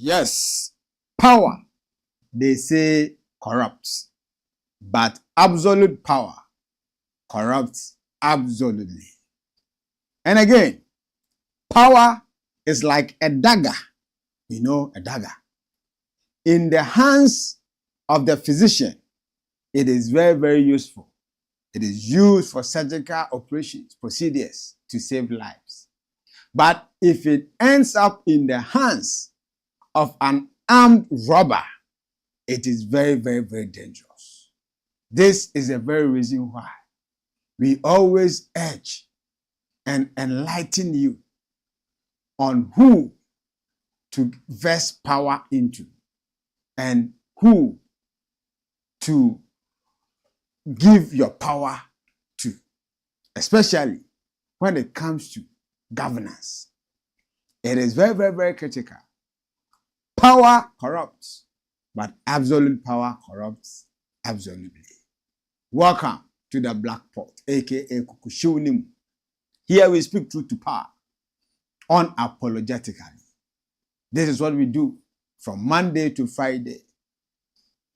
Yes, power, they say, corrupts, but absolute power corrupts absolutely. And again, power is like a dagger, a dagger. In the hands of the physician, it is very, very useful. It is used for surgical operations, procedures to save lives. But if it ends up in the hands of an armed robber, it is very, very, very dangerous. This is the very reason why we always urge and enlighten you on who to vest power into and who to give your power to, especially when it comes to governance. It is very, very, very critical. Power corrupts, but absolute power corrupts absolutely. Welcome to the Black Pot, aka Kukushiunim. Here we speak truth to power, unapologetically. This is what we do from Monday to Friday,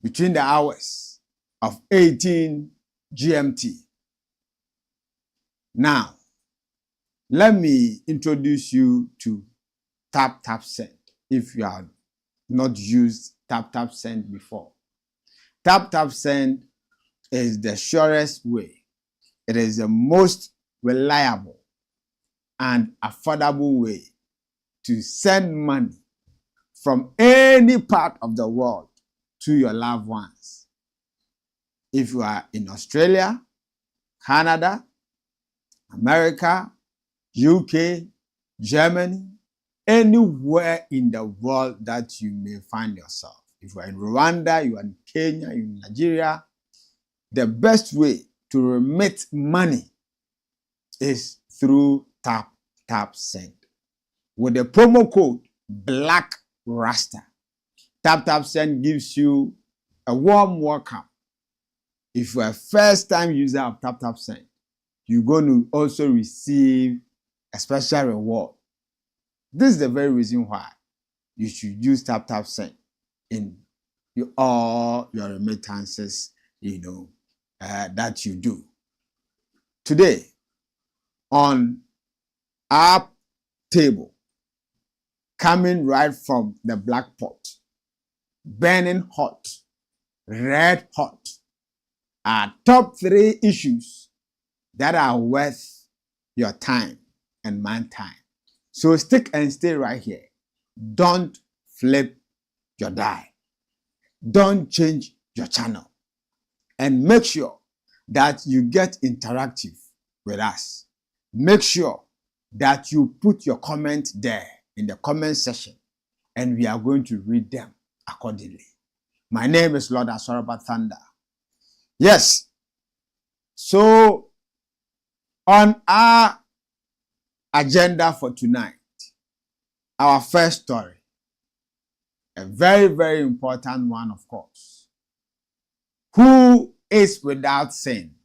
between the hours of 18 GMT. Now, let me introduce you to Tap Tap Send if you have not used Tap Tap Send before. Tap Tap Send is the surest way. It is the most reliable and affordable way to send money from any part of the world to your loved ones. If you are in Australia, Canada, America, UK, Germany, anywhere in the world that you may find yourself. If you are in Rwanda, you are in Kenya, you are in Nigeria, the best way to remit money is through Tap Tap Send. With the promo code Black Rasta, Tap Tap Send gives you a warm welcome. If you are a first-time user of Tap Tap Send, you're going to also receive a special reward. This is the very reason why you should use Tap Tap Send in all your remittances, that you do. Today, on our table, coming right from the Black Pot, burning hot, red hot, are top 3 issues that are worth your time and my time. So stick and stay right here. Don't flip your die. Don't change your channel. And make sure that you get interactive with us. Make sure that you put your comment there in the comment section, and we are going to read them accordingly. My name is Lord ASOREBA Thunder. Yes. So, on our agenda for tonight, our first story, a very, very important one, of course. Who is without sin?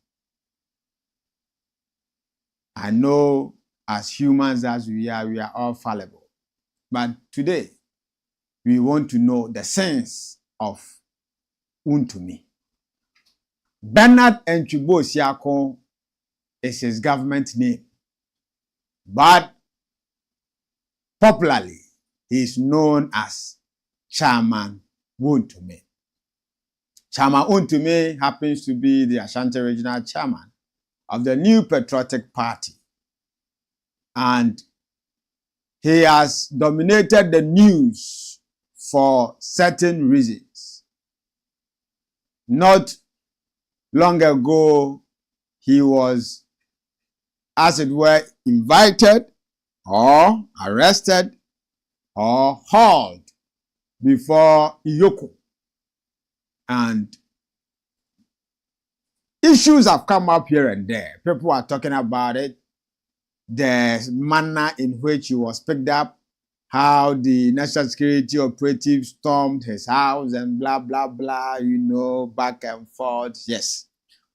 I know as humans as we are all fallible. But today, we want to know the sins of Wontumi. Bernard Enchibo Siako is his government name. But popularly, he is known as Chairman Wontumi. Chairman Wontumi happens to be the Ashanti Regional Chairman of the New Patriotic Party. And he has dominated the news for certain reasons. Not long ago, he was, as it were, invited or arrested or hauled before Iyoko. And issues have come up here and there. People are talking about it. The manner in which he was picked up, how the national security operative stormed his house and blah, blah, blah, you know, back and forth. Yes.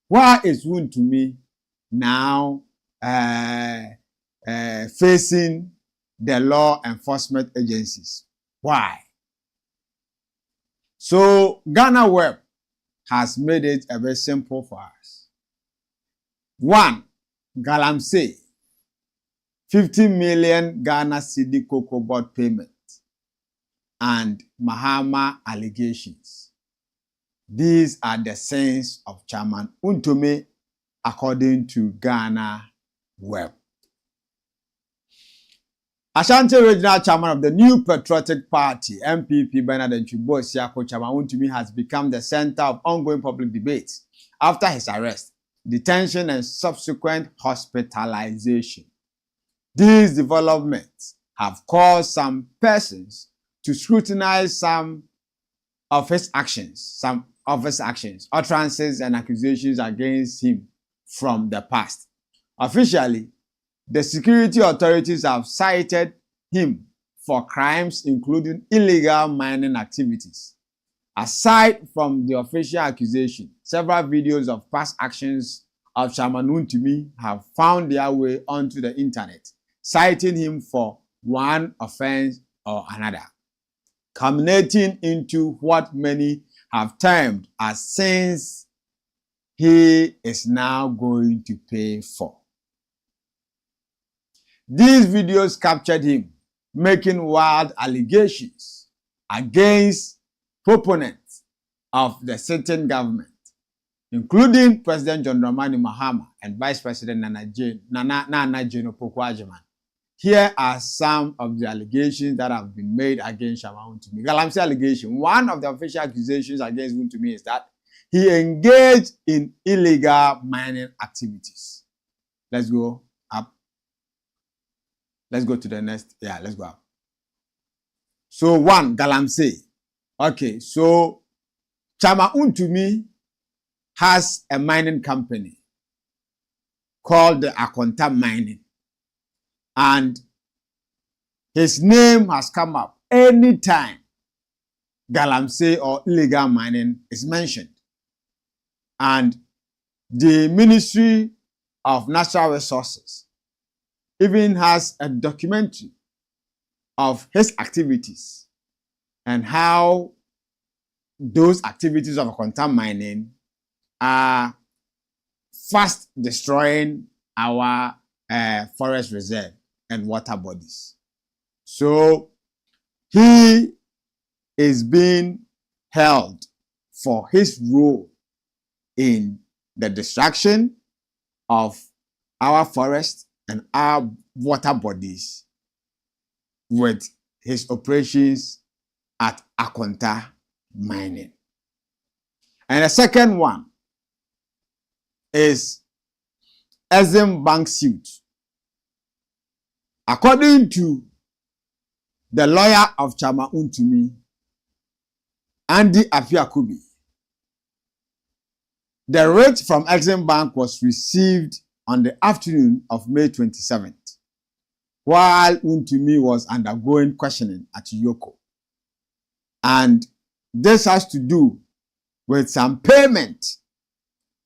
Why is Wontumi now facing the law enforcement agencies? Why? So Ghana Web has made it a very simple for us. One, Galamsey, 50 million Ghana CEDI cocoa board payment and Mahama allegations. These are the sins of Chairman Wontumi according to Ghana Web. Ashanti Regional Chairman of the New Patriotic Party, MPP Bernard Nchubo Siako, Chairman Wontumi has become the center of ongoing public debates after his arrest, detention, and subsequent hospitalization. These developments have caused some persons to scrutinize some of his actions, utterances, and accusations against him from the past. Officially, the security authorities have cited him for crimes including illegal mining activities. Aside from the official accusation, several videos of past actions of Chairman Wontumi have found their way onto the internet, citing him for one offense or another, culminating into what many have termed as sins he is now going to pay for. These videos captured him making wild allegations against proponents of the sitting government, including President John Dramani Mahama and Vice President Nana Jane Opoku-Agyeman. Here are some of the allegations that have been made against Chairman Wontumi. Galamsey allegation. One of the official accusations against Wontumi is that he engaged in illegal mining activities. Let's go up. Let's go to the next. Yeah, let's go up. So one, Galamsey. Okay, so Chairman Wontumi has a mining company called the Akonta Mining. And his name has come up anytime Galamsey or illegal mining is mentioned. And the Ministry of Natural Resources even has a documentary of his activities and how those activities of Akonta mining are fast destroying our forest reserve and water bodies. So he is being held for his role in the destruction of our forest and our water bodies with his operations at Akonta Mining. And the second one is Exim Bank suit. According to the lawyer of Chairman Wontumi, Andy Afiakubi, the writ from Exim Bank was received on the afternoon of May 27th, while Wontumi was undergoing questioning at Yoko. And this has to do with some payment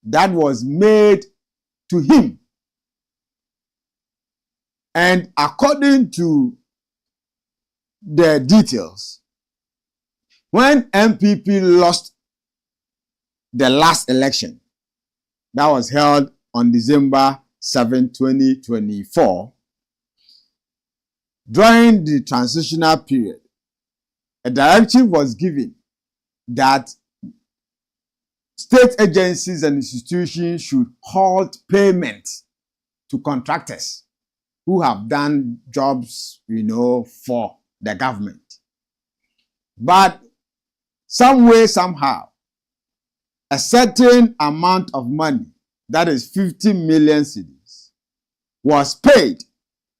that was made to him. And according to the details, when MPP lost the last election that was held on December 7, 2024, during the transitional period, a directive was given that state agencies and institutions should halt payments to contractors who have done jobs, for the government. But some way, somehow, a certain amount of money, that is 50 million cedis, was paid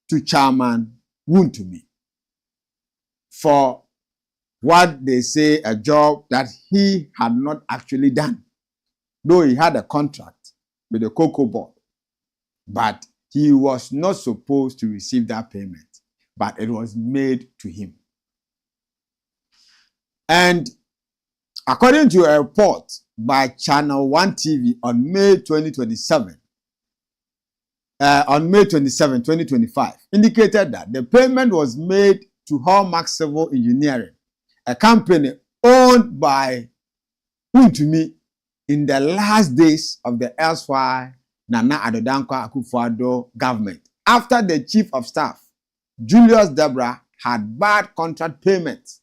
to Chairman Wontumi for what they say a job that he had not actually done, though he had a contract with the cocoa board, but he was not supposed to receive that payment, but it was made to him. And according to a report by Channel 1 TV on May 2025, indicated that the payment was made to Hallmark Civil Engineering, a company owned by Wontumi in the last days of the erstwhile Nana Addo Dankwa Akufo-Addo government, after the Chief of Staff, Julius Deborah, had bad contract payments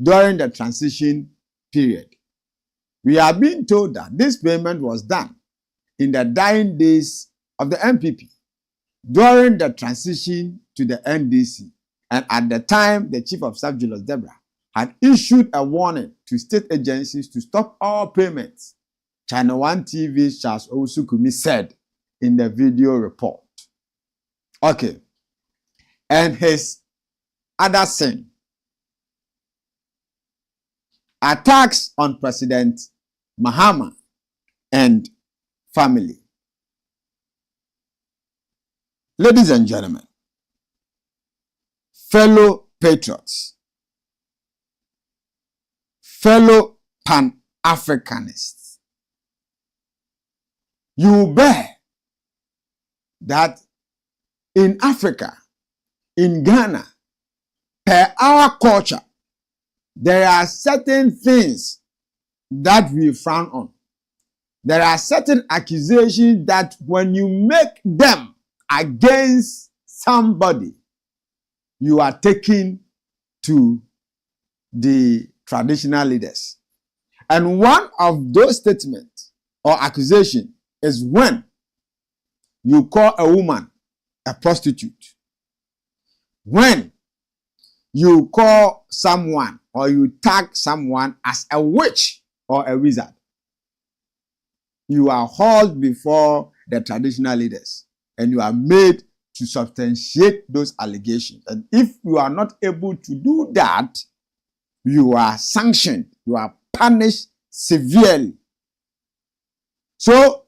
during the transition period. We are being told that this payment was done in the dying days of the MPP, during the transition to the NDC, and at the time the Chief of Staff, Julius Deborah, had issued a warning to state agencies to stop all payments, Channel 1 TV's Charles Owusu-Kumi said in the video report. Okay. And his other sin, attacks on President Mahama and family. Ladies and gentlemen, fellow patriots, fellow Pan-Africanists, you bear that in Africa, in Ghana, per our culture, there are certain things that we frown on. There are certain accusations that when you make them against somebody, you are taken to the traditional leaders. And one of those statements or accusations is when you call a woman a prostitute. When you call someone or you tag someone as a witch or a wizard, you are hauled before the traditional leaders and you are made to substantiate those allegations. And if you are not able to do that, you are sanctioned, you are punished severely. So,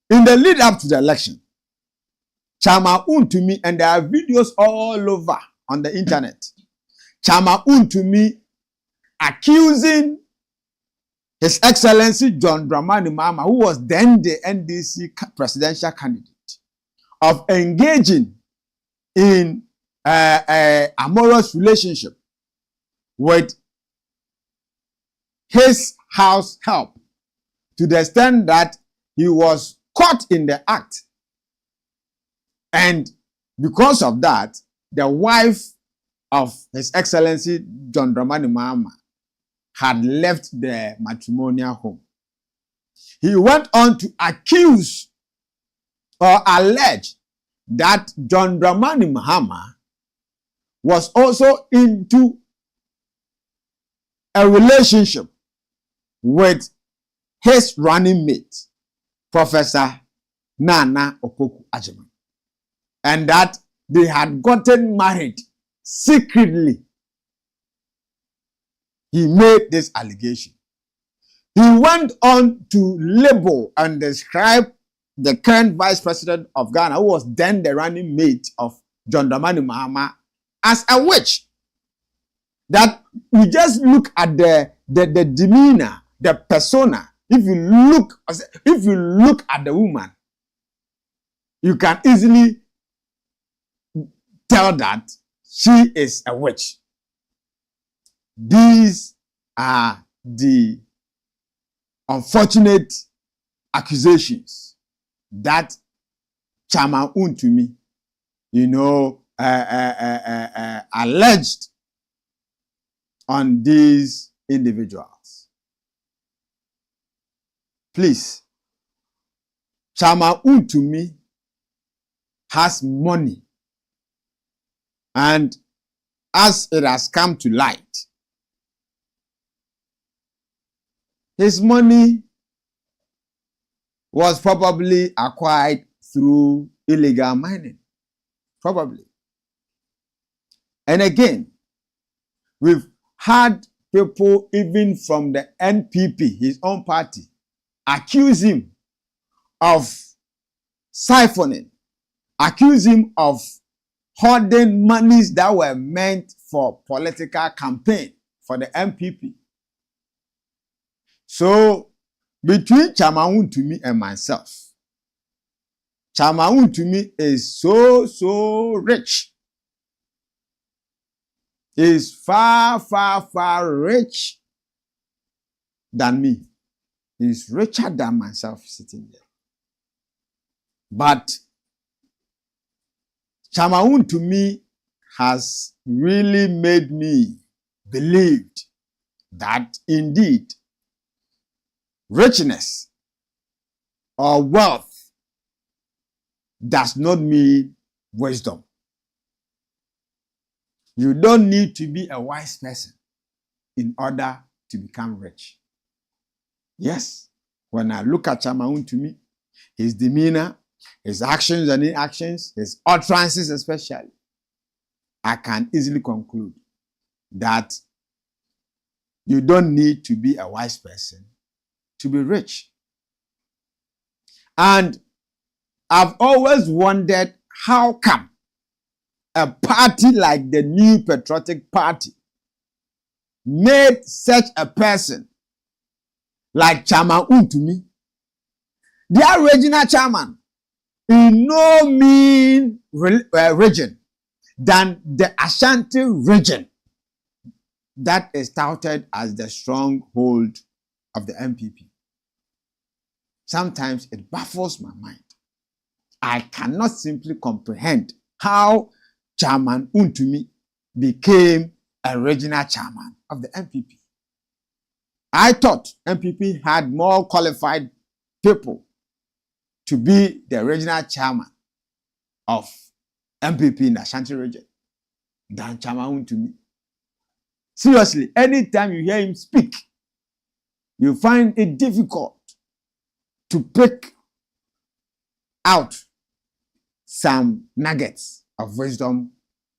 in the lead up to the election, Chairman Wontumi, and there are videos all over on the internet, Chairman Wontumi accusing His Excellency John Dramani Mahama, who was then the NDC presidential candidate, of engaging in a amorous relationship with his house help, to the extent that he was caught in the act. And because of that, the wife of His Excellency John Dramani Mahama had left the matrimonial home. He went on to accuse or allege that John Dramani Mahama was also into a relationship with his running mate, Professor Nana Opoku-Agyeman, and that they had gotten married secretly. He made this allegation. He went on to label and describe the current Vice President of Ghana, who was then the running mate of John Dramani Mahama, as a witch. That we just look at the demeanor, the persona. If you look at the woman, you can easily tell that she is a witch. These are the unfortunate accusations that Chairman Wontumi, alleged on these individuals. Please, Chairman Wontumi has money, and as it has come to light, his money was probably acquired through illegal mining. Probably. And again, we've had people, even from the NPP, his own party, accuse him of siphoning, accuse him of hoarding monies that were meant for political campaign for the NPP. So, between Chairman Wontumi and myself, Chairman Wontumi is so rich. He is far rich than me. He is richer than myself sitting there. But Chairman Wontumi has really made me believe that indeed richness or wealth does not mean wisdom. You don't need to be a wise person in order to become rich. Yes, when I look at Chairman Wontumi, his demeanor, his actions and inactions, his utterances especially, I can easily conclude that you don't need to be a wise person to be rich. And I've always wondered how come a party like the New Patriotic Party made such a person like Chairman Wontumi, their original chairman, in no mean region than the Ashanti region that is touted as the stronghold of the NPP. Sometimes it baffles my mind. I cannot simply comprehend how Chairman Wontumi became a regional chairman of the NPP. I thought NPP had more qualified people to be the regional chairman of NPP in the Ashanti region than Chairman Wontumi. Seriously, anytime you hear him speak, you find it difficult to pick out some nuggets of wisdom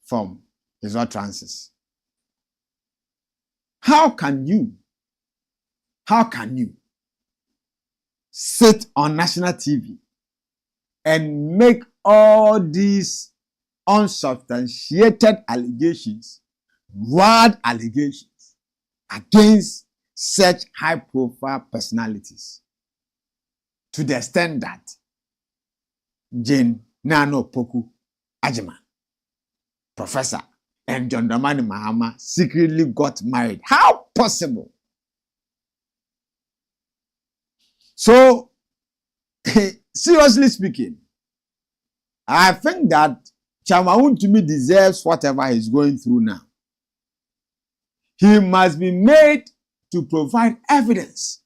from his utterances. How can you sit on national TV and make all these unsubstantiated allegations, wild allegations against such high-profile personalities to the extent that Jane Nano Poku Ajiman, Professor, and John Dramani Mahama secretly got married? How possible? So, seriously speaking, I think that Chairman Wontumi deserves whatever he's going through now. He must be made to provide evidence,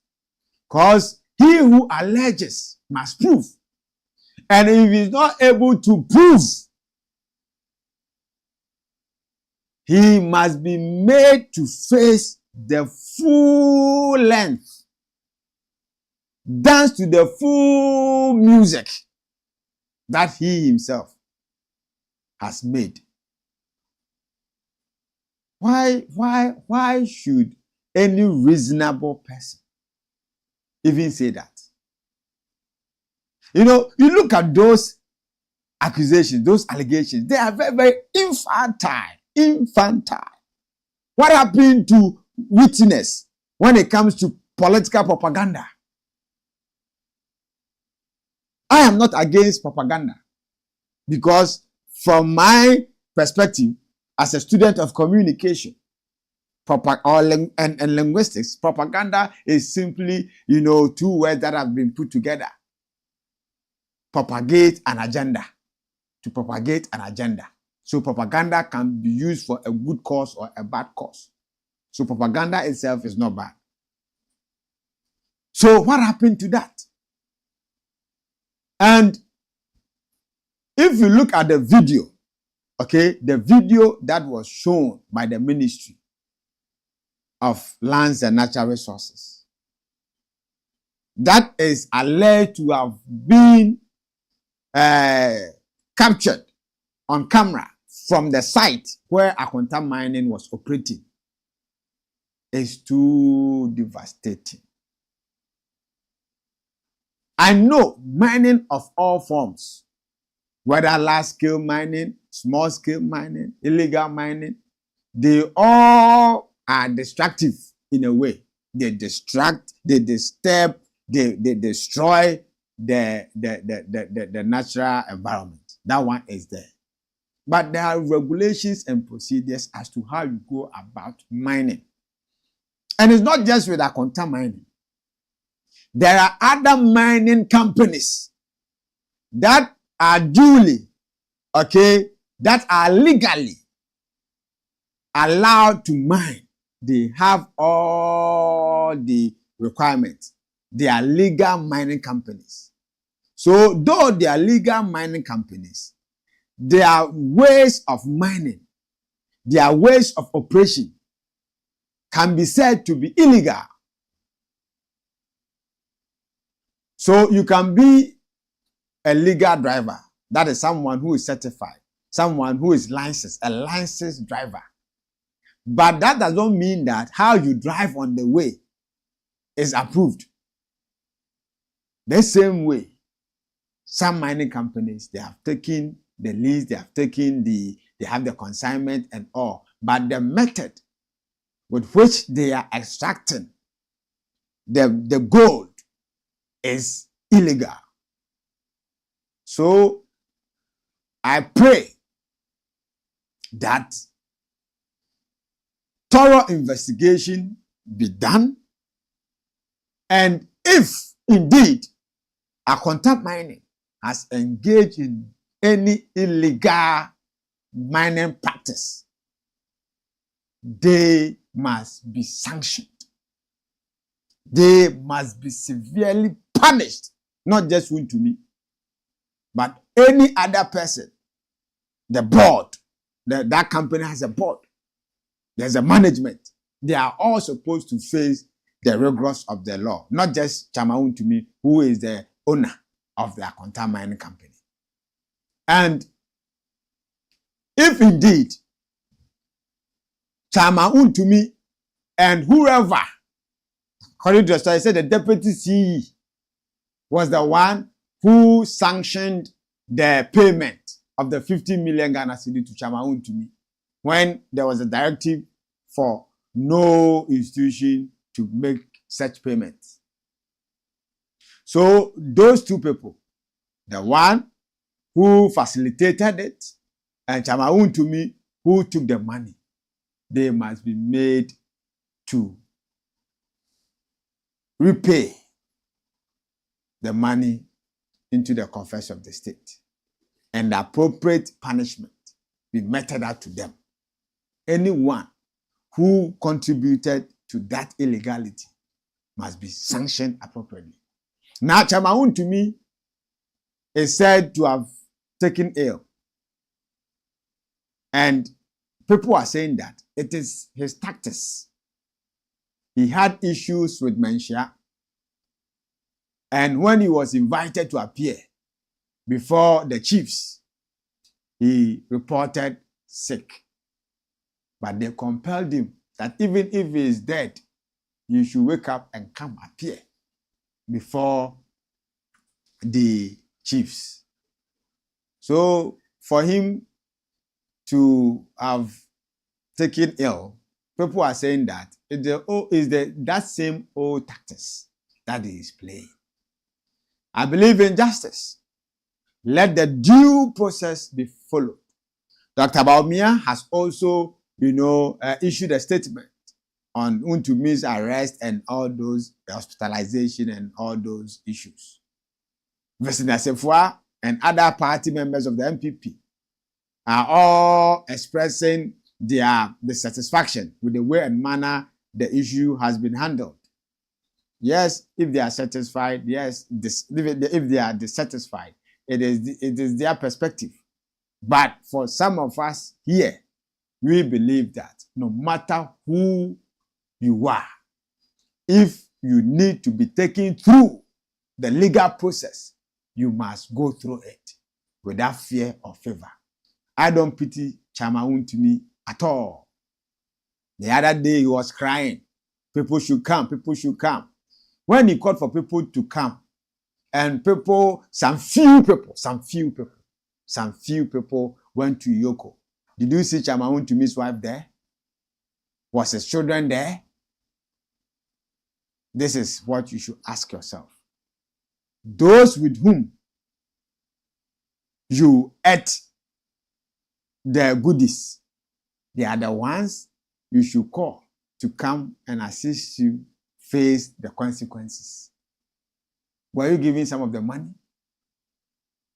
because he who alleges must prove. And if he's not able to prove, he must be made to face the full length, dance to the full music that he himself has made. Why should any reasonable person even say that? You know, you look at those accusations, those allegations, they are very infantile. What happened to witness when it comes to political propaganda? I am not against propaganda, because from my perspective as a student of communication and linguistics, propaganda is simply, two words that have been put together. Propagate an agenda. To propagate an agenda. So propaganda can be used for a good cause or a bad cause. So propaganda itself is not bad. So what happened to that? And if you look at the video, okay, the video that was shown by the Ministry of Lands and Natural Resources, that is alleged to have been captured on camera from the site where Akwanta mining was operating. is too devastating. I know mining of all forms, whether large-scale mining, small-scale mining, illegal mining, they all are destructive in a way. They distract, they disturb, they destroy the natural environment. That one is there. But there are regulations and procedures as to how you go about mining. And it's not just with Akonta mining. There are other mining companies that are duly, that are legally allowed to mine. They have all the requirements. They are legal mining companies. So though they are legal mining companies, their ways of mining, their ways of operation can be said to be illegal. So you can be a legal driver. That is someone who is certified, someone who is licensed, a licensed driver. But that does not mean that how you drive on the way is approved. The same way, some mining companies, they have taken the lease, they have the consignment and all. But the method with which they are extracting the gold is illegal. So I pray that thorough investigation be done, and if indeed Akonta mining has engaged in any illegal mining practice, they must be sanctioned. They must be severely punished, not just Wontumi, but any other person. The board, that company has a board. There's a management. They are all supposed to face the rigors of the law, not just Chairman Wontumi, who is the owner of the Akonta mining company. And if indeed Chairman Wontumi and whoever, according to the story, said the deputy CE was the one who sanctioned the payment of the 50 million Ghana cedi to Chairman Wontumi when there was a directive for no institution to make such payments. So those two people, the one who facilitated it and Chairman Wontumi who took the money, they must be made to repay the money into the coffers of the state, and the appropriate punishment be meted out to them. Anyone who contributed to that illegality must be sanctioned appropriately. Now, Chairman Wontumi is said to have taken ill, and people are saying that it is his tactics. He had issues with Menshia, and when he was invited to appear before the chiefs, he reported sick. But they compelled him that even if he is dead, he should wake up and come appear before the chiefs. So for him to have taken ill, people are saying that that same old tactics that he is playing. I believe in justice. Let the due process be followed. Dr. Bawumia has also, issued a statement on Wontumi's arrest and all those hospitalization and all those issues. Vincent Assefuah and other party members of the MPP are all expressing their dissatisfaction with the way and manner the issue has been handled. Yes, if they are satisfied, yes, if they are dissatisfied, it is their perspective. But for some of us here, we believe that no matter who you are, if you need to be taken through the legal process, you must go through it without fear or favor. I don't pity Chairman Wontumi at all. The other day he was crying People should come. People should come. When he called for people to come, and people, some few people went to Yoko. Did you see Chairman Wontumi's wife there? Was his children there? This is what you should ask yourself. Those with whom you ate the goodies, they are the ones you should call to come and assist you face the consequences. Were you giving some of the money?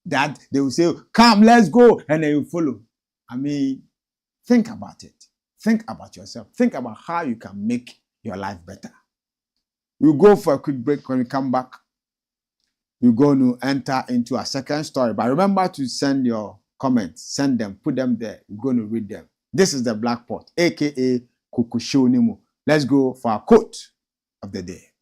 That they will say, come, let's go, and then you follow. I mean, think about it. Think about yourself. Think about how you can make your life better. We'll go for a quick break. When we come back, we're going to enter into a second story. But remember to send your comments. Send them. Put them there. We're going to read them. This is the Black Pot, a.k.a. Kukushonimu. Let's go for a quote of the day.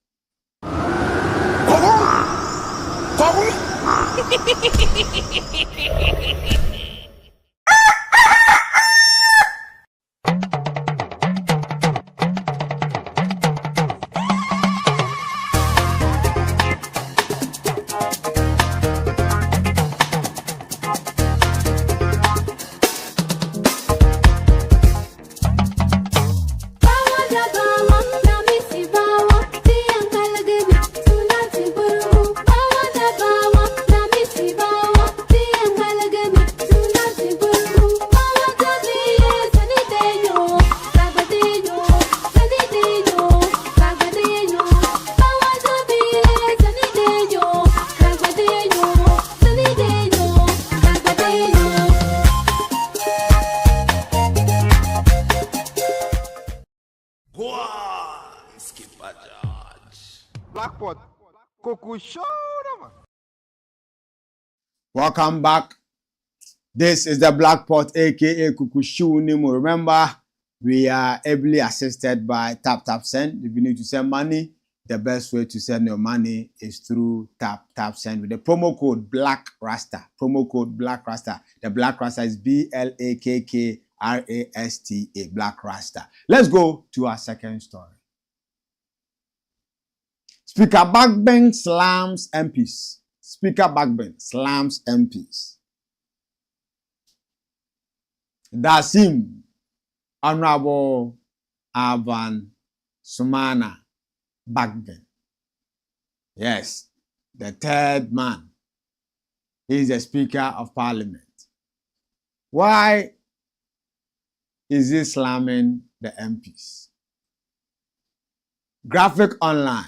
Welcome back. This is the Black Pot, aka Kukushunimu. Remember, we are ably assisted by Tap Tap Send. If you need to send money, the best way to send your money is through Tap Tap Send with the promo code Black Rasta. Promo code Black Rasta. The Black Rasta is BLAKKRASTA. Black Rasta. Let's go to our second story. Speaker BAGBIN slams MPs. Speaker BAGBIN slams MPs. Dasim Honorable Aban Sumana BAGBIN. Yes, the third man. He is the Speaker of Parliament. Why is he slamming the MPs? Graphic Online.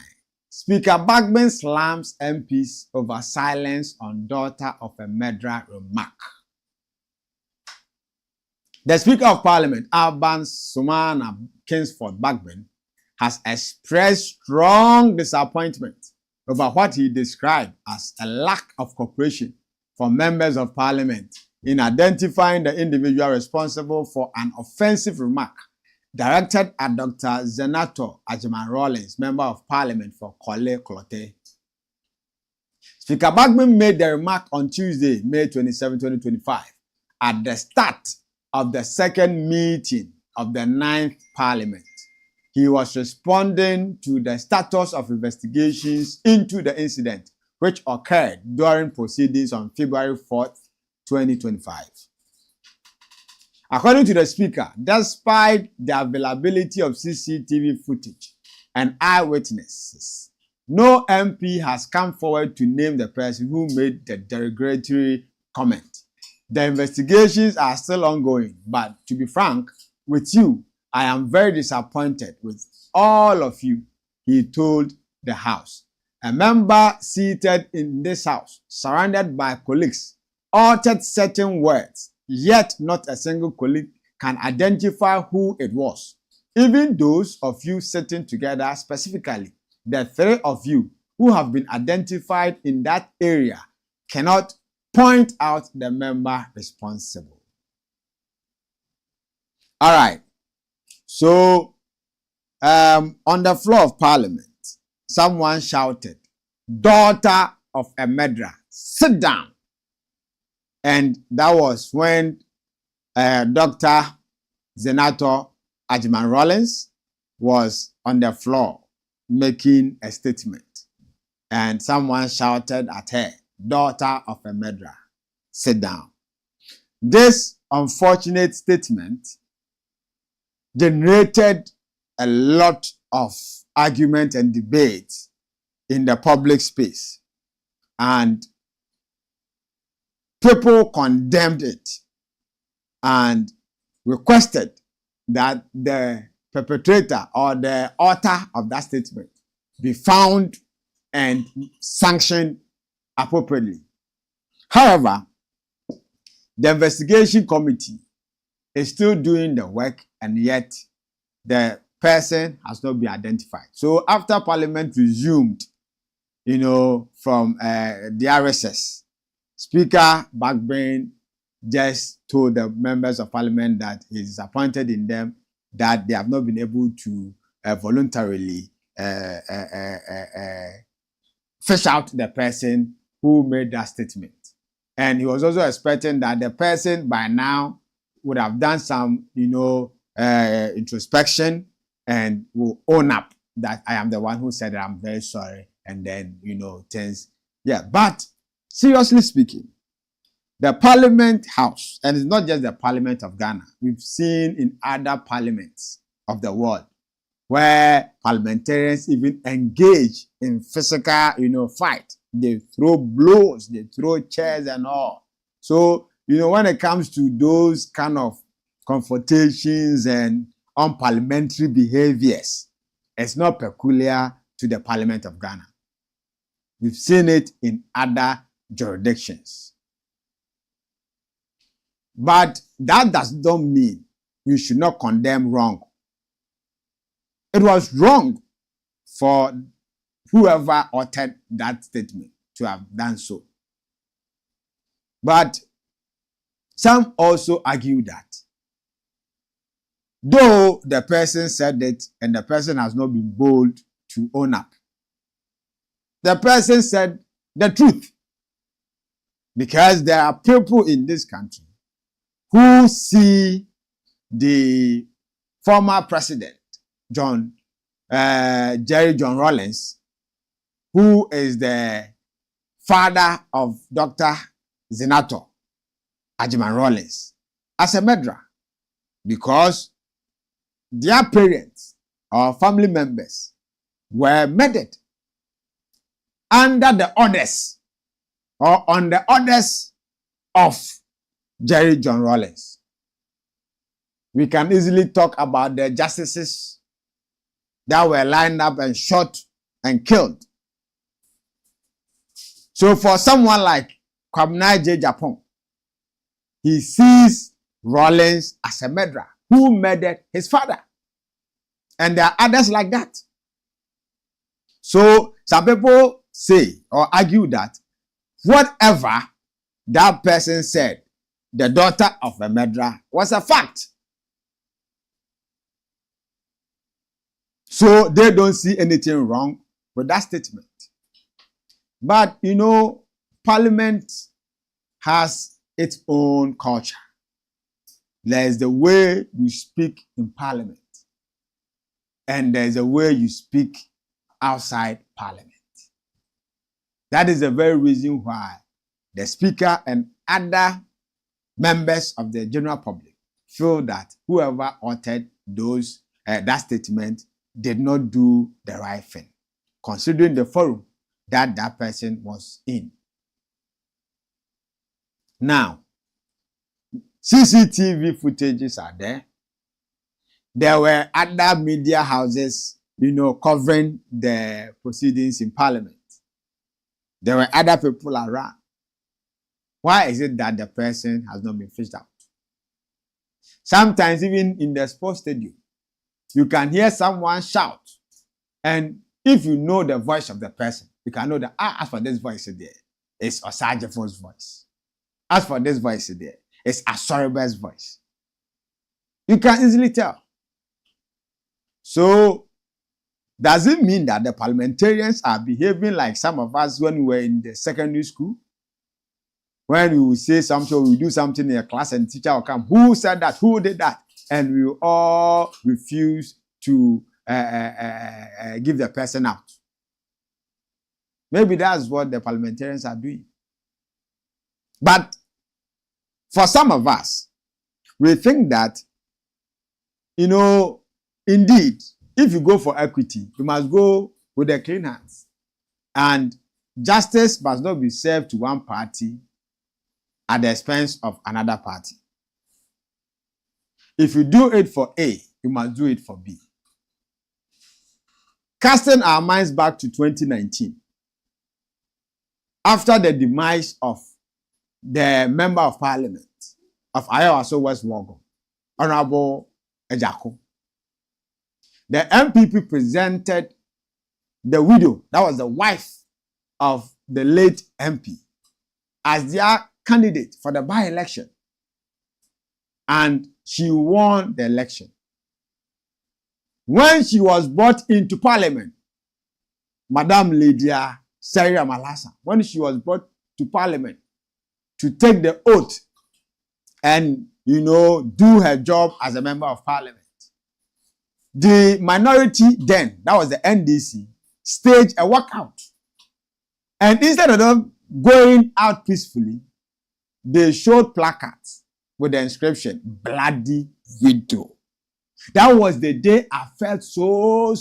Speaker BAGBIN slams MPs over silence on daughter of a murderer remark. The Speaker of Parliament, Aban Sumana Kingsford BAGBIN, has expressed strong disappointment over what he described as a lack of cooperation from members of Parliament in identifying the individual responsible for an offensive remark directed at Dr. Zenator Ajiman Rawlings, Member of Parliament for Korle Klottey. Speaker BAGBIN made the remark on Tuesday, May 27, 2025, at the start of the second meeting of the 9th Parliament. He was responding to the status of investigations into the incident, which occurred during proceedings on February 4th, 2025. According to the Speaker, despite the availability of CCTV footage and eyewitnesses, no MP has come forward to name the person who made the derogatory comment. The investigations are still ongoing, but to be frank with you, I am very disappointed with all of you, he told the House. A member seated in this House, surrounded by colleagues, uttered certain words, yet not a single colleague can identify who it was. Even those of you sitting together, specifically the three of you who have been identified in that area, cannot point out the member responsible. All right. So, on the floor of Parliament, someone shouted, "Daughter of a murderer, sit down." And that was when Dr. Zenator Ajiman Rawlings was on the floor making a statement, and someone shouted at her, "Daughter of a murderer, sit down." This unfortunate statement generated a lot of argument and debate in the public space, and people condemned it and requested that the perpetrator or the author of that statement be found and sanctioned appropriately. However, the investigation committee is still doing the work, and yet the person has not been identified. So after Parliament resumed, from the RSS, Speaker BAGBIN just told the members of Parliament that he is disappointed in them, that they have not been able to voluntarily fish out the person who made that statement. And he was also expecting that the person by now would have done some, introspection and will own up that I am the one who said that I'm very sorry. And then, things. Yeah, but seriously speaking, the Parliament House, and it's not just the Parliament of Ghana, we've seen in other parliaments of the world where parliamentarians even engage in physical, fight. They throw blows, they throw chairs and all. So, when it comes to those kind of confrontations and unparliamentary behaviors, it's not peculiar to the Parliament of Ghana. We've seen it in other jurisdictions. But that does not mean we should not condemn wrong. It was wrong for whoever uttered that statement to have done so. But some also argue that though the person said it and the person has not been bold to own up, the person said the truth. Because there are people in this country who see the former president, Jerry John Rawlings, who is the father of Dr. Senator Ajiman Rawlings, as a murderer, because their parents or family members were murdered under the orders or on the orders of Jerry John Rawlings. We can easily talk about the justices that were lined up and shot and killed. So for someone like Kwabena J. Japon, he sees Rawlings as a murderer who murdered his father. And there are others like that. So some people say or argue that whatever that person said, the daughter of a murderer, was a fact. So they don't see anything wrong with that statement. But, Parliament has its own culture. There's the way you speak in Parliament, and there's a way you speak outside Parliament. That is the very reason why the Speaker and other members of the general public feel that whoever uttered that statement did not do the right thing, considering the forum that person was in. Now, CCTV footages are there. There were other media houses, covering the proceedings in Parliament. There were other people around. Why is it that the person has not been fished out? Sometimes even in the sports stadium, you can hear someone shout, and if you know the voice of the person, you can know that, as for this voice there, it's Osajefo's voice. As for this voice there, it's ASOREBA's voice. You can easily tell. So, does it mean that the parliamentarians are behaving like some of us when we were in the secondary school? When we will say something, we will do something in a class and the teacher will come, who said that, who did that? And we will all refuse to give the person out. Maybe that's what the parliamentarians are doing. But for some of us, we think that, you know, indeed, if you go for equity, you must go with the clean hands. And justice must not be served to one party at the expense of another party. If you do it for A, you must do it for B. Casting our minds back to 2019, after the demise of the Member of Parliament of Ayawaso West Wogon, Honorable Ejako, the MPP presented the widow, that was the wife of the late MP, as their candidate for the by-election. And she won the election. When she was brought into Parliament, Madam Lydia Sarah Malasa, when she was brought to Parliament to take the oath and, you know, do her job as a Member of Parliament, the minority then, that was the NDC, staged a walkout. And instead of them going out peacefully, they showed placards with the inscription, "Bloody Widow." That was the day I felt so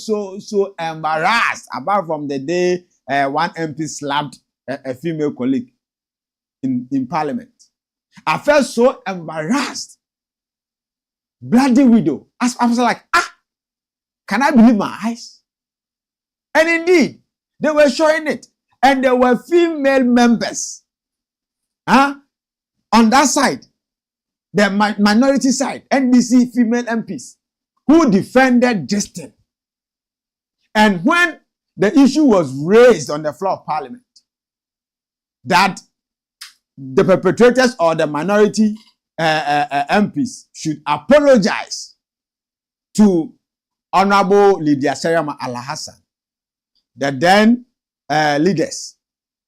embarrassed, apart from the day one MP slapped a female colleague in Parliament. I felt so embarrassed. Bloody Widow. I was like, can I believe my eyes? And indeed, they were showing it. And there were female members on that side, the minority side, NDC female MPs, who defended this thing. And when the issue was raised on the floor of Parliament, that the perpetrators or the minority MPs should apologize to Honorable Lydia Serama Alhassan, the then leaders,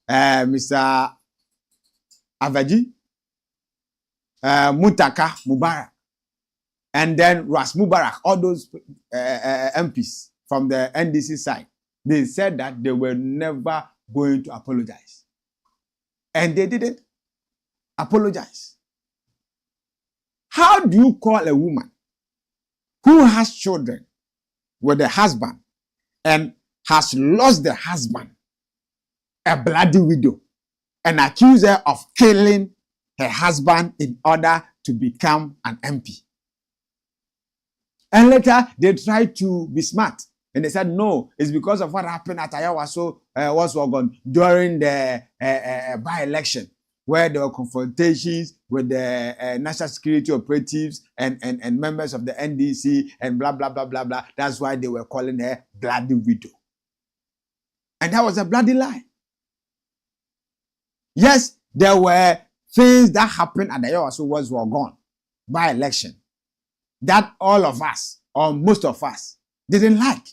Mr. Avaji, Muntaka Mubarak, and then Ras Mubarak, all those MPs from the NDC side, they said that they were never going to apologize. And they didn't apologize. How do you call a woman who has children with a husband and has lost the husband a bloody widow and accuse her of killing her husband in order to become an MP? And later, they tried to be smart. And they said, no, it's because of what happened at Ayawaso West Wogon during the by-election, where there were confrontations with the national security operatives and members of the NDC and blah, blah, blah, blah, blah. That's why they were calling her bloody widow. And that was a bloody lie. Yes, there were things that happened at the Ayawaso West Wogon by-election that all of us, or most of us, didn't like.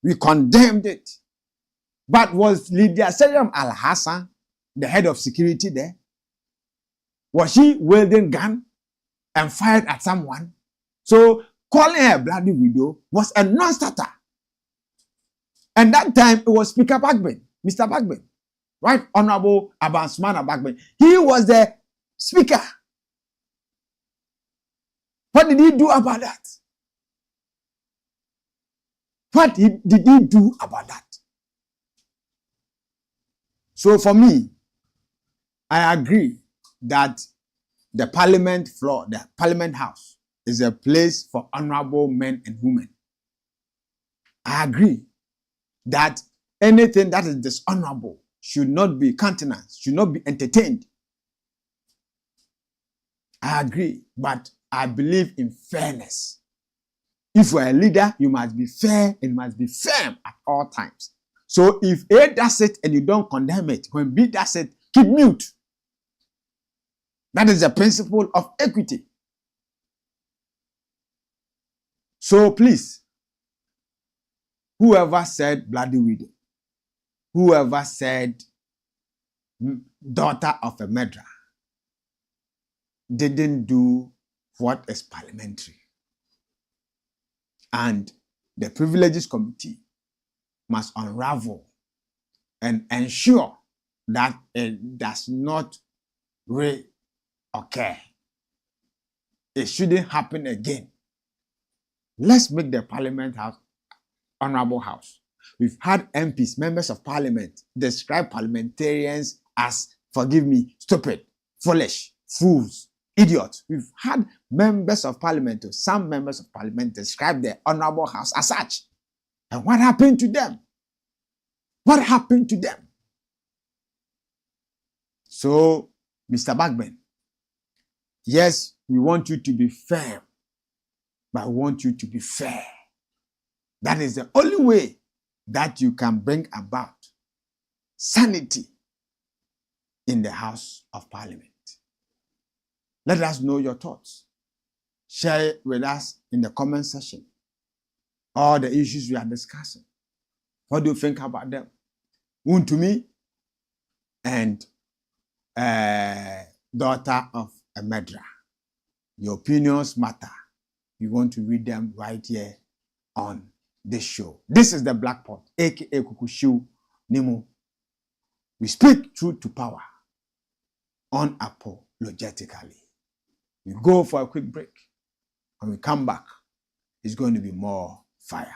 We condemned it. But was Lydia Seriam Al-Hassan the head of security there? Was she wielding gun and fired at someone? So calling her bloody widow was a non-starter. And that time it was Speaker BAGBIN, Mr. BAGBIN, right? Honorable Abansmana BAGBIN. He was the speaker. What did he do about that? What did he do about that? So for me, I agree that the Parliament floor, the Parliament House, is a place for honorable men and women. I agree that anything that is dishonorable should not be countenanced, should not be entertained. I agree, but I believe in fairness. If you're a leader, you must be fair and must be firm at all times. So if A does it and you don't condemn it, when B does it, keep mute. That is the principle of equity. So please, whoever said bloody widow, whoever said daughter of a murderer, didn't do what is parliamentary. And the Privileges Committee must unravel and ensure that it does not reoccur. It shouldn't happen again. Let's make the Parliament House honorable house. We've had MPs, members of parliament, describe parliamentarians as, forgive me, stupid, foolish, fools, idiots. We've had members of parliament, or some members of parliament, describe the honorable house as such. And what happened to them? What happened to them? So, Mr. BAGBIN, yes, we want you to be firm, but we want you to be fair. That is the only way that you can bring about sanity in the House of Parliament. Let us know your thoughts. Share it with us in the comment section. All the issues we are discussing. What do you think about them? Wontumi and daughter of a murderer. Your opinions matter. We want to read them right here on this show. This is the Black Pot, aka Kukushu Nimu. We speak truth to power unapologetically. We go for a quick break. When we come back, it's going to be more fire.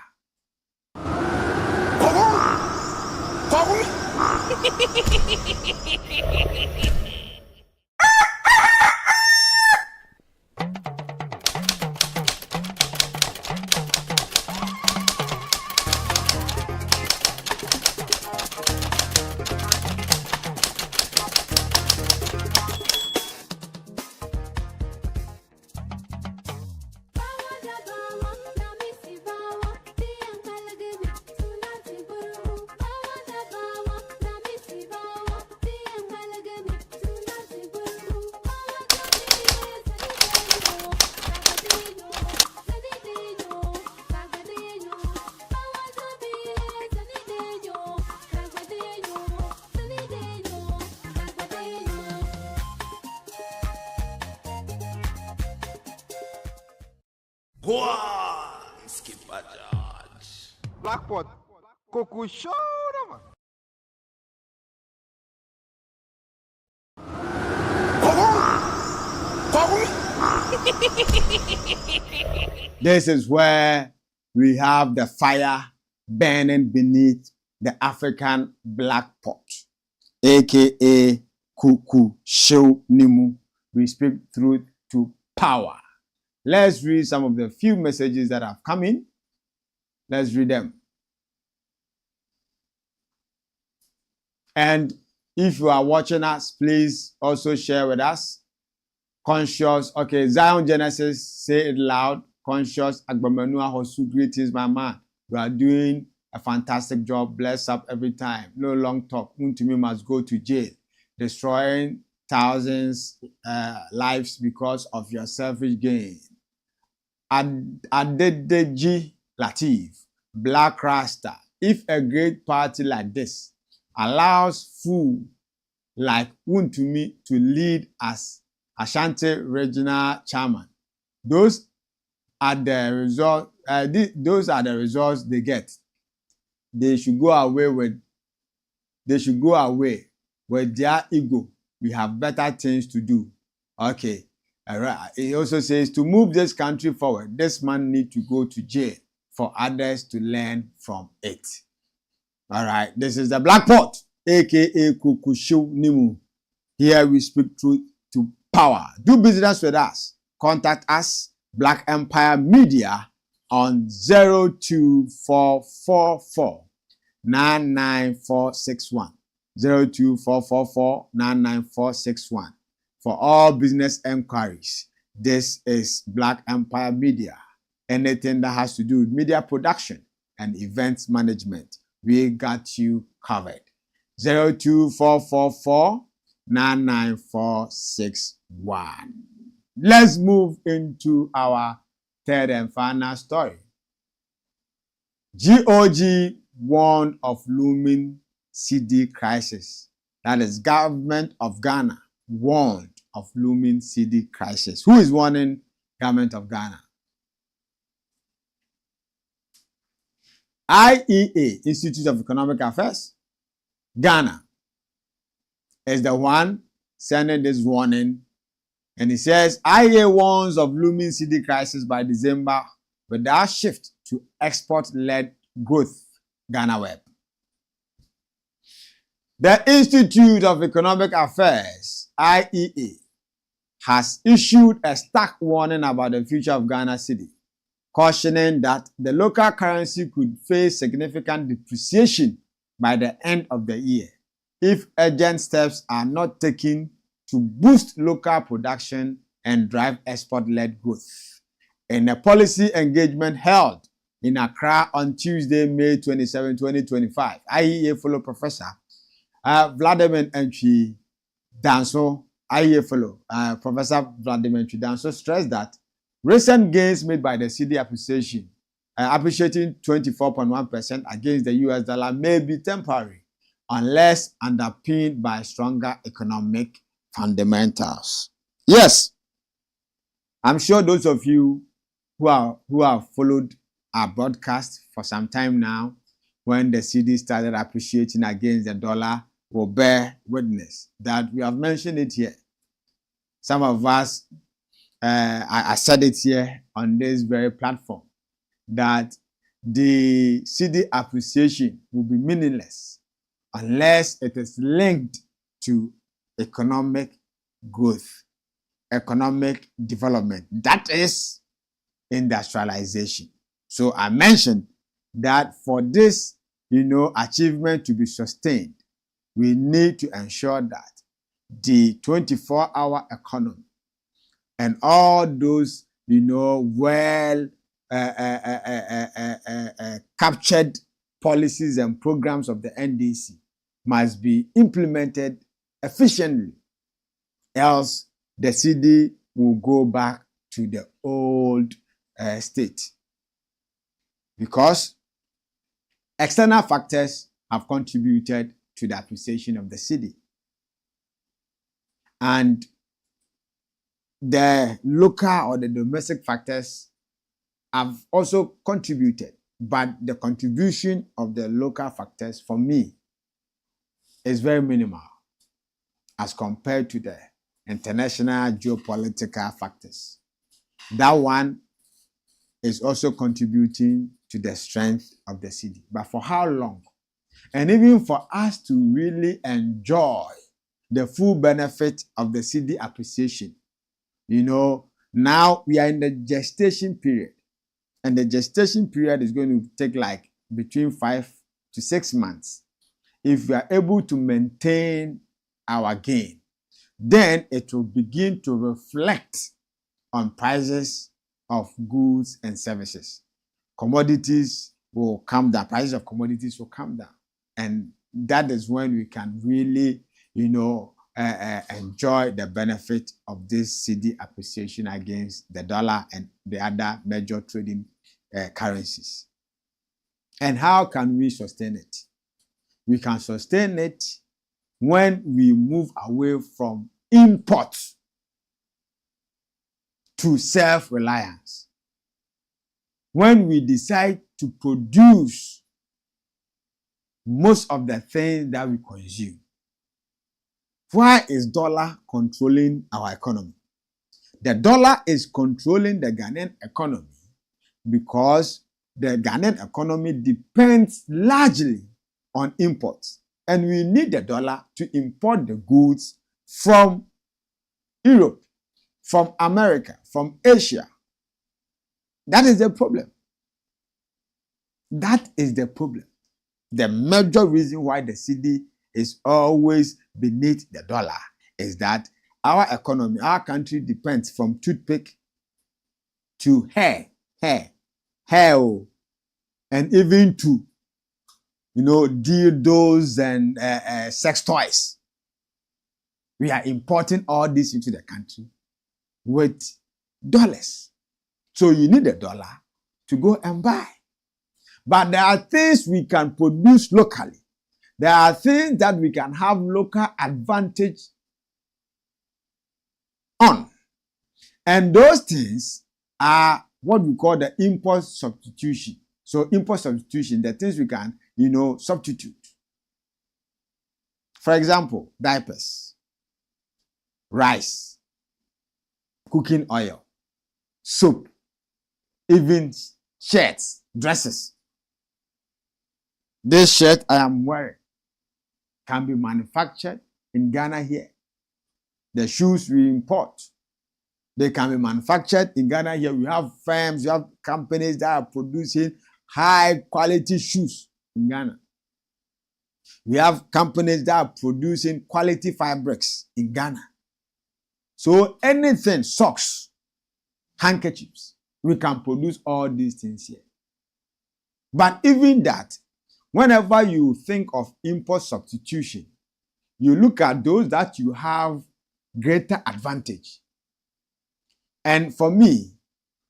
Blackpot, Coco Show, man. This is where we have the fire burning beneath the African black pot, aka Kuku Show Nimu. We speak truth to power. Let's read some of the few messages that have come in. Let's read them. And if you are watching us, please also share with us. Conscious, okay, Zion Genesis, say it loud. Conscious, Agbamanua Hosu, greetings, my man. You are doing a fantastic job. Bless up every time. No long talk. Wontumi must go to jail. Destroying thousands lives because of your selfish gain. Adedeji Latif, Black Rasta. If a great party like this allows fool like Wontumi to lead as Ashanti regional chairman, those are the results. Those are the results they get. They should go away with. They should go away with their ego. We have better things to do. Okay. All right. It also says to move this country forward, this man needs to go to jail for others to learn from it. All right. This is the Black Pot, aka Kukushu Nimu. Here we speak truth to power. Do business with us. Contact us, Black Empire Media, on 02444 99461. 02444 99461. For all business enquiries, this is Black Empire Media. Anything that has to do with media production and events management, we got you covered. 02444 99461. Let's move into our third and final story. GOG warned of looming CEDI crisis. That is, government of Ghana warned of looming CEDI crisis. Who is warning government of Ghana? IEA, Institute of Economic Affairs, Ghana, is the one sending this warning. And it says, IEA warns of looming CEDI crisis by December without shift to export-led growth, Ghana Web. The Institute of Economic Affairs, IEA, has issued a stark warning about the future of Ghana cedi, cautioning that the local currency could face significant depreciation by the end of the year if urgent steps are not taken to boost local production and drive export-led growth. In a policy engagement held in Accra on Tuesday, May 27, 2025, IEA Fellow Professor Vladimir Ntwi Danso, IEA Fellow Professor Vladimir Ntwi Danso stressed that recent gains made by the CEDI appreciation, appreciating 24.1% against the US dollar, may be temporary unless underpinned by stronger economic fundamentals. Yes, I'm sure those of you who have followed our broadcast for some time now, when the CEDI started appreciating against the dollar, will bear witness that we have mentioned it here. Some of us, I said it here on this very platform, that the CEDI appreciation will be meaningless unless it is linked to economic growth, economic development. That is industrialization. So I mentioned that for this, achievement to be sustained, we need to ensure that the 24-hour economy and all those, well captured policies and programs of the NDC must be implemented efficiently, else the CEDI will go back to the old state. Because external factors have contributed to the appreciation of the CEDI. And the local or the domestic factors have also contributed. But the contribution of the local factors, for me, is very minimal as compared to the international geopolitical factors. That one is also contributing to the strength of the CEDI. But for how long? And even for us to really enjoy the full benefit of the CEDI appreciation, now we are in the gestation period. And the gestation period is going to take like between 5 to 6 months. If we are able to maintain our gain, then it will begin to reflect on prices of goods and services. Commodities will come down, prices of commodities will come down. And that is when we can really, enjoy the benefit of this CEDI appreciation against the dollar and the other major trading currencies. And how can we sustain it? We can sustain it when we move away from import to self-reliance. When we decide to produce most of the things that we consume. Why is dollar controlling our economy? The dollar is controlling the Ghanaian economy because the Ghanaian economy depends largely on imports. And we need the dollar to import the goods from Europe, from America, from Asia. That is the problem. That is the problem. The major reason why the CEDI is always beneath the dollar is that our economy, our country depends from toothpick to hair, and even to, dildos and sex toys. We are importing all this into the country with dollars. So you need a dollar to go and buy. But there are things we can produce locally. There are things that we can have local advantage on. And those things are what we call the import substitution. So import substitution, the things we can, substitute. For example, diapers, rice, cooking oil, soap, even shirts, dresses. This shirt I am wearing can be manufactured in Ghana here. The shoes we import, they can be manufactured in Ghana here. We have firms, we have companies that are producing high quality shoes in Ghana. We have companies that are producing quality fabrics in Ghana. So anything, socks, handkerchiefs, we can produce all these things here. But even that, whenever you think of import substitution, you look at those that you have greater advantage. And for me,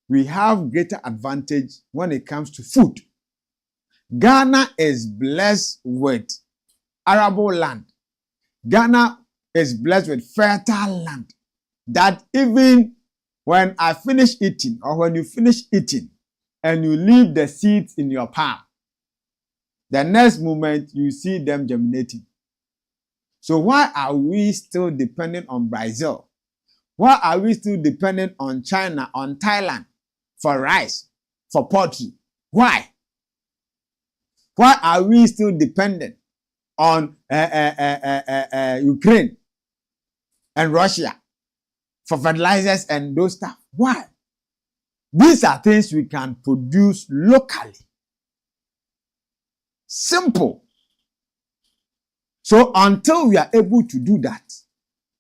we have greater advantage when it comes to food. Ghana is blessed with arable land. Ghana is blessed with fertile land that even when I finish eating, or when you finish eating and you leave the seeds in your palm, the next moment you see them germinating. So why are we still dependent on Brazil? Why are we still dependent on China, on Thailand for rice, for poultry? Why? Why are we still dependent on Ukraine and Russia for fertilizers and those stuff? Why? These are things we can produce locally. Simple. So until we are able to do that,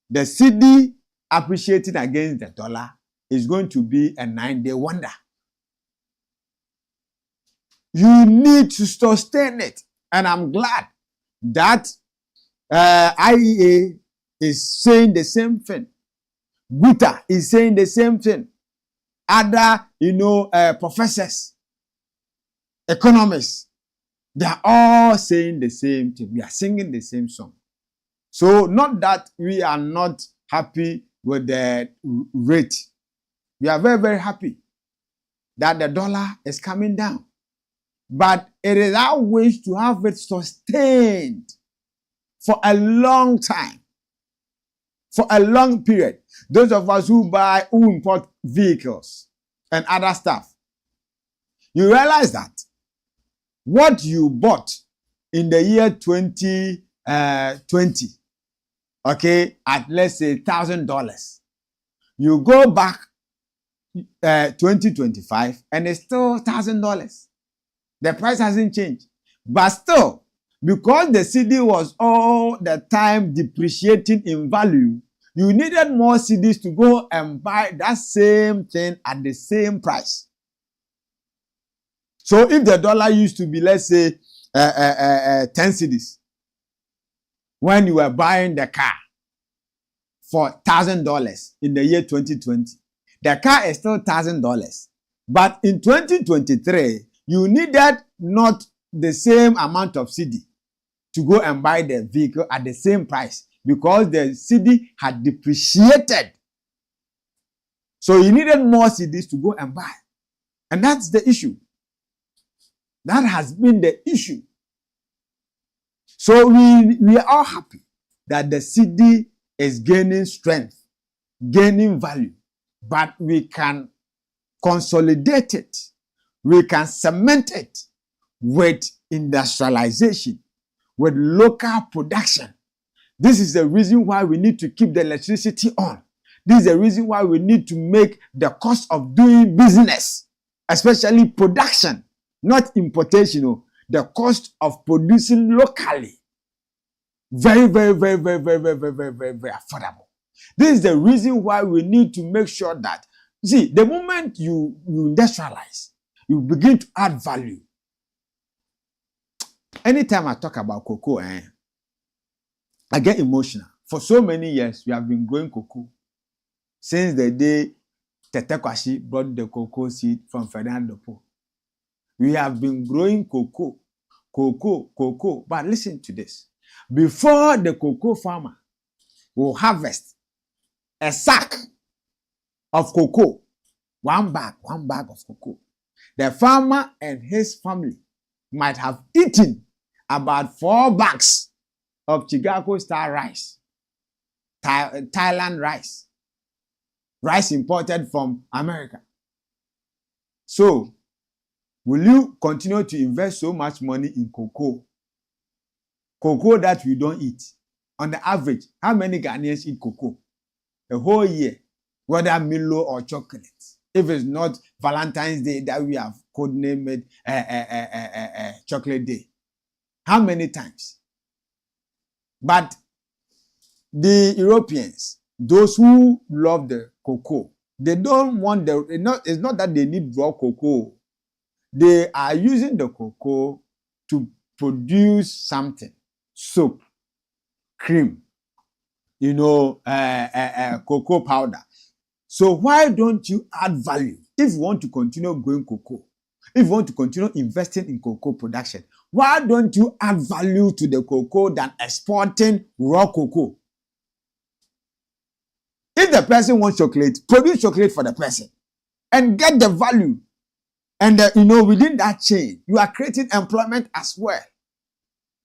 the CEDI appreciating against the dollar is going to be a 9-day wonder. You need to sustain it. And I'm glad that IEA is saying the same thing. Guta is saying the same thing. Other, professors, economists, they are all saying the same thing. We are singing the same song. So not that we are not happy with the rate. We are very, very happy that the dollar is coming down. But it is our wish to have it sustained for a long time, for a long period. Those of us who import vehicles and other stuff, you realize that what you bought in the year 2020, okay, at let's say $1,000, you go back 2025 and it's still $1,000. The price hasn't changed. But still, because the CEDI was all the time depreciating in value, you needed more CEDIs to go and buy that same thing at the same price. So if the dollar used to be, let's say, 10 CEDIs, when you were buying the car for $1,000 in the year 2020, the car is still $1,000. But in 2023, you needed not the same amount of CEDI to go and buy the vehicle at the same price because the CEDI had depreciated. So you needed more CEDIs to go and buy. And that's the issue. That has been the issue. So we are all happy that the CEDI is gaining strength, gaining value, but we can consolidate it. We can cement it with industrialization, with local production. This is the reason why we need to keep the electricity on. This is the reason why we need to make the cost of doing business, especially production, not importation, the cost of producing locally, very, very, very, very, very, very, very, very, very, very affordable. This is the reason why we need to make sure that, see, the moment you industrialize, you begin to add value. Anytime I talk about cocoa, I get emotional. For so many years, we have been growing cocoa. Since the day Tete Kwashi brought the cocoa seed from Ferdinand Dopo. We have been growing cocoa. But listen to this. Before the cocoa farmer will harvest a sack of cocoa, one bag of cocoa, The farmer and his family might have eaten about 4 bags of Chicago Star rice, Thailand rice, rice imported from America. So, will you continue to invest so much money in cocoa? Cocoa that we don't eat. On the average, how many Ghanaians eat cocoa? A whole year, whether Milo or chocolate. If it's not Valentine's Day that we have codenamed chocolate day. How many times? But the Europeans, those who love the cocoa, they don't want it's not that they need raw cocoa. They are using the cocoa to produce something. Soap, cream, cocoa powder. So why don't you add value? If you want to continue growing cocoa, if you want to continue investing in cocoa production, why don't you add value to the cocoa than exporting raw cocoa? If the person wants chocolate, produce chocolate for the person and get the value. And within that chain, you are creating employment as well.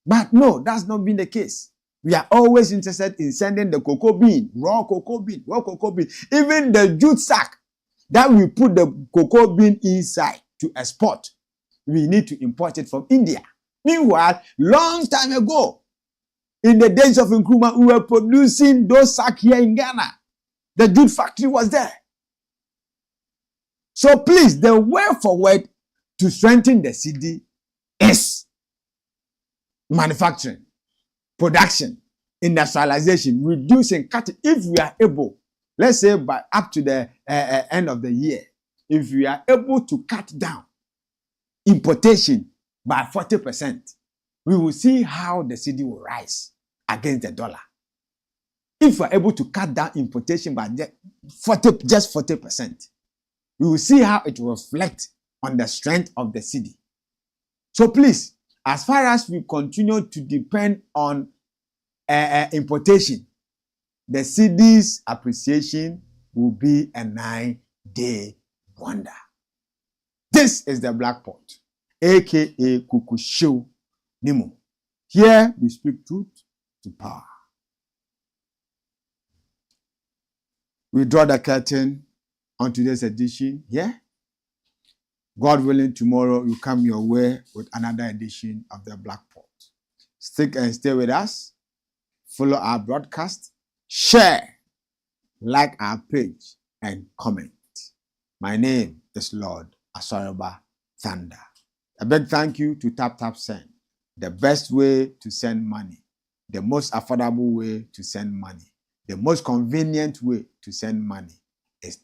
But no, that's not been the case. We are always interested in sending the cocoa bean, raw cocoa bean. Even the jute sack that we put the cocoa bean inside to export, we need to import it from India. Meanwhile, long time ago, in the days of Nkrumah, we were producing those sacks here in Ghana. The jute factory was there. So please, the way forward to strengthen the city is manufacturing, production, industrialization, reducing, cutting. If we are able, let's say by up to the end of the year, if we are able to cut down importation by 40%, we will see how the city will rise against the dollar. If we are able to cut down importation by just 40%, we will see how it will reflect on the strength of the city. So please, as far as we continue to depend on importation, the city's appreciation will be a 9-day wonder. This is the Black Pot, aka Kukusho Nimo. Here we speak truth to power. We draw the curtain on today's edition here. God willing, tomorrow will come your way with another edition of the Black Pot. Stick and stay with us. Follow our broadcast. Share. Like our page and comment. My name is Lord ASOREBA Thunder. A big thank you to Send. The best way to send money. The most affordable way to send money. The most convenient way to send money is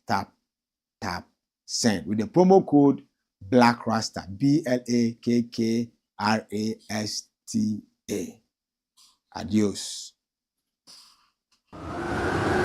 Send with the promo code BLACKRASTA, BLAKKRASTA. Adios. Power